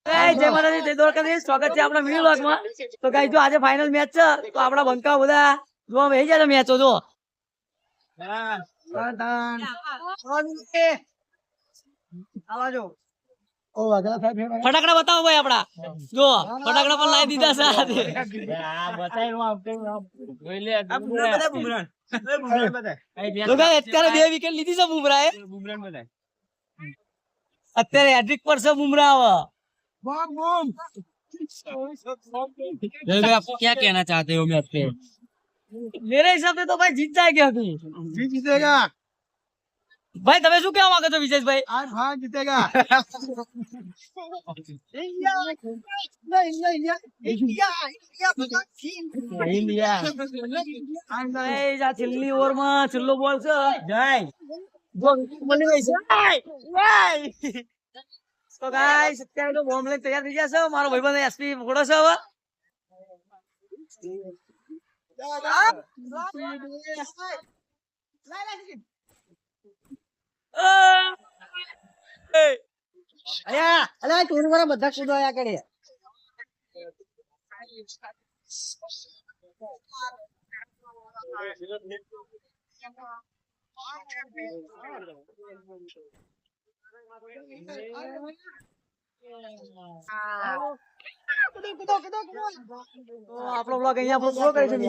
જય માતાજી, જય દ્વારકાધીશ. સ્વાગત છે આપણા મિની વ્લોગમાં. તો ગાઈસ જો આજે ફાઇનલ મેચ છે, તો આપણા બંકા બધા જોવા બેસી જાય મેચો જો. ફટાકડા બતાવો ભાઈ આપડા. જો ફટાકડા પણ લાવી દીધા છે. અત્યારે 2 વિકેટ લીધી છે બુમરાએ. અત્યારે હેટ્રિક પર છે બુમરા. आप क्या कहना चाहते हो मैच पे? मेरे हिसाब से तो भाई जीत जाएगा अभी. जीतेगा भाई તમે શું કહેવા માંગો છો વિજેશભાઈ? आज हाँ जीतेगा આ છેલ્લી ઓવરમાં છેલ્લો બોલ છે. જય જો બોલી રહી છે. તો ગાઈસ અત્યારે તો બોમ્બ લઈને તૈયાર થઈ ગયા છે. મારો ભાઈબંધ એસપી ઘોડો છે હવે. બધા કૂદવા કરે આપણો બ્લોગ અહીંયા પૂરો કરીશું.